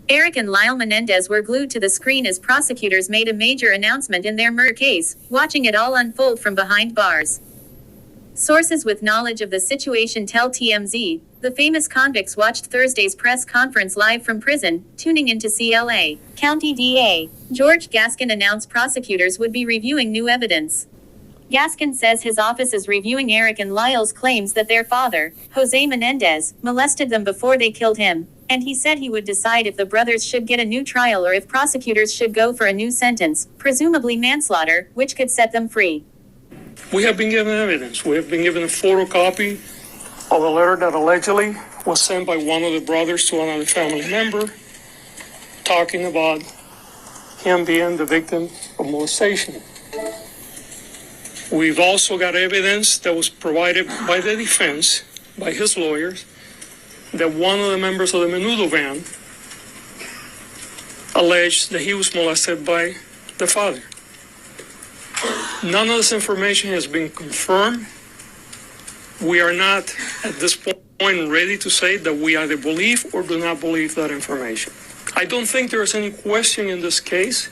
Eric and Lyle Menendez were glued to the screen as prosecutors made a major announcement in their murder case, watching it all unfold from behind bars. Sources with knowledge of the situation tell TMZ, the famous convicts watched Thursday's press conference live from prison, tuning into CLA. County DA George Gaskin announced prosecutors would be reviewing new evidence. Gaskin says his office is reviewing Eric and Lyle's claims that their father, Jose Menendez, molested them before they killed him, and he said he would decide if the brothers should get a new trial or if prosecutors should go for a new sentence, presumably manslaughter, which could set them free. We have been given evidence. We have been given a photocopy of a letter that allegedly was sent by one of the brothers to another family member, talking about him being the victim of molestation. We've also got evidence that was provided by the defense, by his lawyers, that one of the members of the Menudo van alleged that he was molested by the father. None of this information has been confirmed. We are not, at this point, ready to say that we either believe or do not believe that information. I don't think there is any question in this case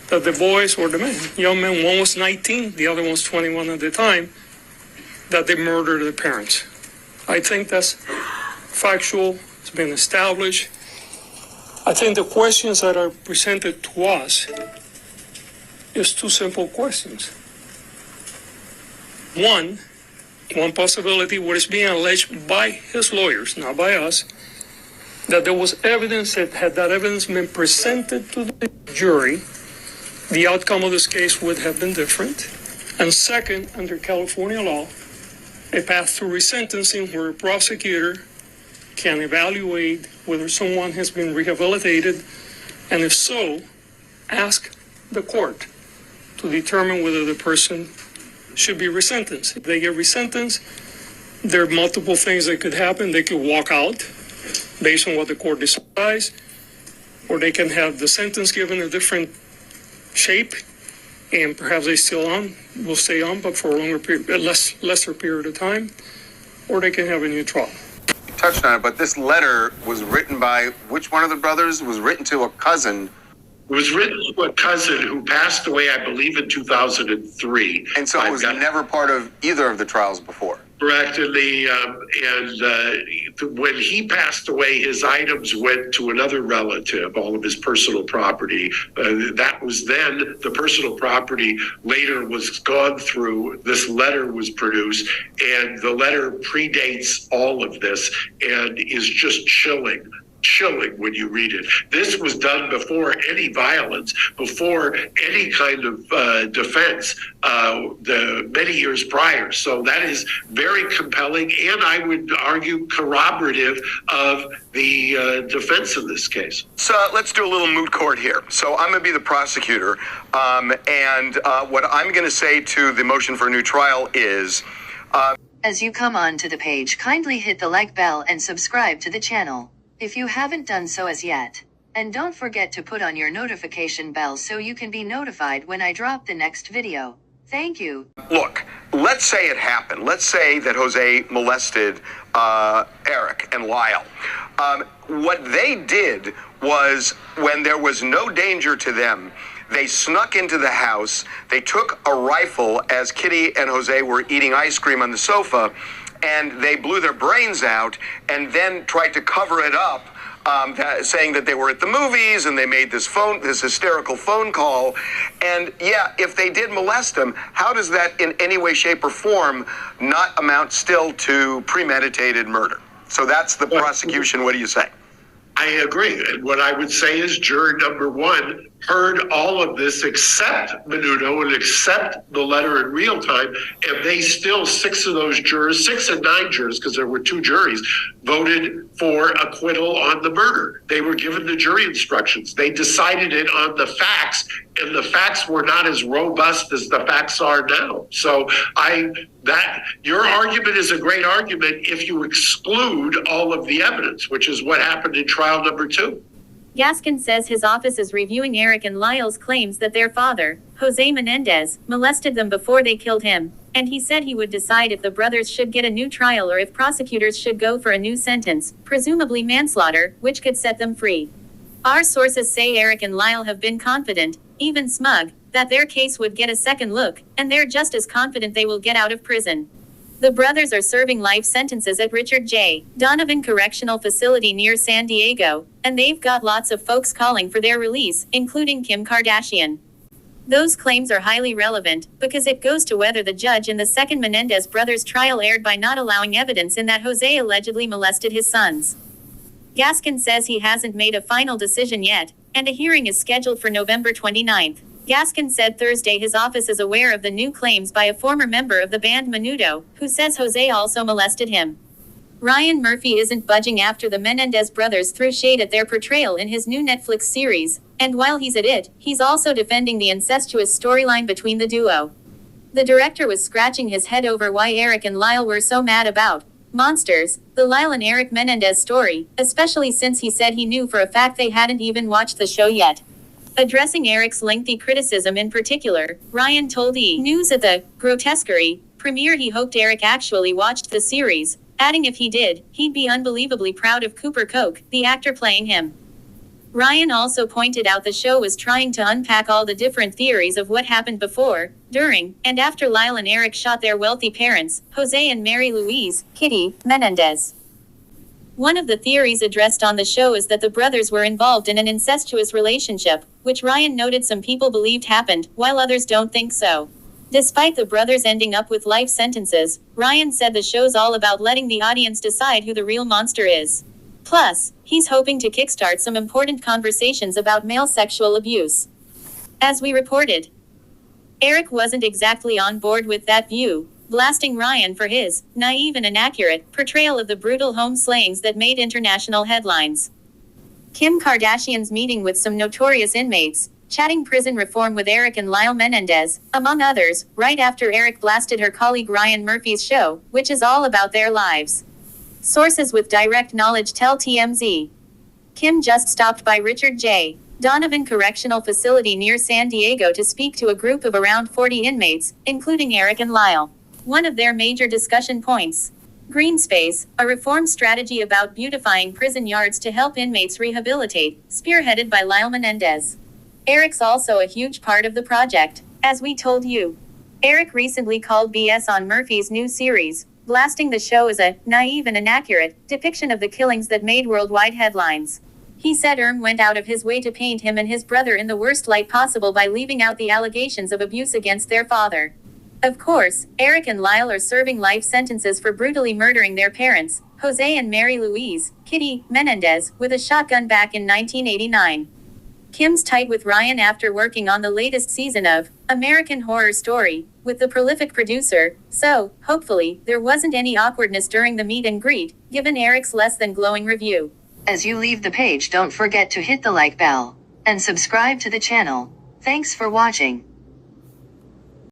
that the boys or the men, young men, one was 19, the other one was 21 at the time, that they murdered their parents. I think that's factual, it's been established. I think the questions that are presented to us is two simple questions. One possibility, what is being alleged by his lawyers, not by us, that there was evidence that had that evidence been presented to the jury, the outcome of this case would have been different. And second, under California law, a path to resentencing where a prosecutor can evaluate whether someone has been rehabilitated, and if so, ask the court to determine whether the person should be resentenced. If they get resentenced, there are multiple things that could happen. They could walk out based on what the court decides, or they can have the sentence given a different shape, and perhaps they will stay on, but for a longer period, lesser period of time, or they can have a new trial. You touched on it, but this letter was written by which one of the brothers? It was written to a cousin. It was written to a cousin who passed away, I believe, in 2003. And so it was never part of either of the trials before. Correct. And when he passed away, his items went to another relative, all of his personal property. That was then the personal property later was gone through. This letter was produced, and the letter predates all of this and is just chilling when you read it. This was done before any violence, before any kind of defense, many years prior. So that is very compelling, and I would argue corroborative of the defense in this case. So let's do a little moot court here. So I'm going to be the prosecutor, and what I'm going to say to the motion for a new trial is... As you come on to the page, kindly hit the like bell and subscribe to the channel if you haven't done so as yet. And don't forget to put on your notification bell so you can be notified when I drop the next video. Thank you. Look, let's say it happened. Let's say that Jose molested Eric and Lyle. What they did was, when there was no danger to them, they snuck into the house, they took a rifle as Kitty and Jose were eating ice cream on the sofa, and they blew their brains out and then tried to cover it up, saying that they were at the movies, and they made this hysterical phone call. And yeah, if they did molest him, how does that in any way, shape, or form not amount still to premeditated murder? So that's the prosecution. What do you say? I agree. And what I would say is juror number one heard all of this except Menudo and except the letter in real time, and they still, 6 of those jurors, 6 and 9 jurors, because there were 2 juries, voted for acquittal on the murder. They were given the jury instructions. They decided it on the facts, and the facts were not as robust as the facts are now. So your argument is a great argument if you exclude all of the evidence, which is what happened in trial number 2. Gaskin says his office is reviewing Eric and Lyle's claims that their father, Jose Menendez, molested them before they killed him, and he said he would decide if the brothers should get a new trial or if prosecutors should go for a new sentence, presumably manslaughter, which could set them free. Our sources say Eric and Lyle have been confident, even smug, that their case would get a second look, and they're just as confident they will get out of prison. The brothers are serving life sentences at Richard J. Donovan Correctional Facility near San Diego, and they've got lots of folks calling for their release, including Kim Kardashian. Those claims are highly relevant, because it goes to whether the judge in the second Menendez Brothers trial erred by not allowing evidence in that Jose allegedly molested his sons. Gaskin says he hasn't made a final decision yet, and a hearing is scheduled for November 29th. Gaskin said Thursday his office is aware of the new claims by a former member of the band Menudo, who says Jose also molested him. Ryan Murphy isn't budging after the Menendez brothers threw shade at their portrayal in his new Netflix series, and while he's at it, he's also defending the incestuous storyline between the duo. The director was scratching his head over why Eric and Lyle were so mad about Monsters, the Lyle and Eric Menendez story, especially since he said he knew for a fact they hadn't even watched the show yet. Addressing Eric's lengthy criticism in particular, Ryan told E! News at the Grotesquerie premiere he hoped Eric actually watched the series, adding if he did, he'd be unbelievably proud of Cooper Koch, the actor playing him. Ryan also pointed out the show was trying to unpack all the different theories of what happened before, during, and after Lyle and Eric shot their wealthy parents, Jose and Mary Louise, Kitty, Menendez. One of the theories addressed on the show is that the brothers were involved in an incestuous relationship, which Ryan noted some people believed happened, while others don't think so. Despite the brothers ending up with life sentences, Ryan said the show's all about letting the audience decide who the real monster is. Plus, he's hoping to kickstart some important conversations about male sexual abuse. As we reported, Eric wasn't exactly on board with that view, blasting Ryan for his naive and inaccurate portrayal of the brutal home slayings that made international headlines. Kim Kardashian's meeting with some notorious inmates, chatting prison reform with Eric and Lyle Menendez, among others, right after Eric blasted her colleague Ryan Murphy's show, which is all about their lives. Sources with direct knowledge tell TMZ. Kim just stopped by Richard J. Donovan Correctional Facility near San Diego to speak to a group of around 40 inmates, including Eric and Lyle. One of their major discussion points: Green Space, a reform strategy about beautifying prison yards to help inmates rehabilitate, spearheaded by Lyle Menendez. Eric's also a huge part of the project, as we told you. Eric recently called BS on Murphy's new series, blasting the show as a naive and inaccurate depiction of the killings that made worldwide headlines. He said went out of his way to paint him and his brother in the worst light possible by leaving out the allegations of abuse against their father. Of course, Eric and Lyle are serving life sentences for brutally murdering their parents, Jose and Mary Louise, Kitty, Menendez, with a shotgun back in 1989. Kim's tight with Ryan after working on the latest season of American Horror Story with the prolific producer, so, hopefully, there wasn't any awkwardness during the meet and greet, given Eric's less than glowing review. As you leave the page, don't forget to hit the like bell and subscribe to the channel. Thanks for watching.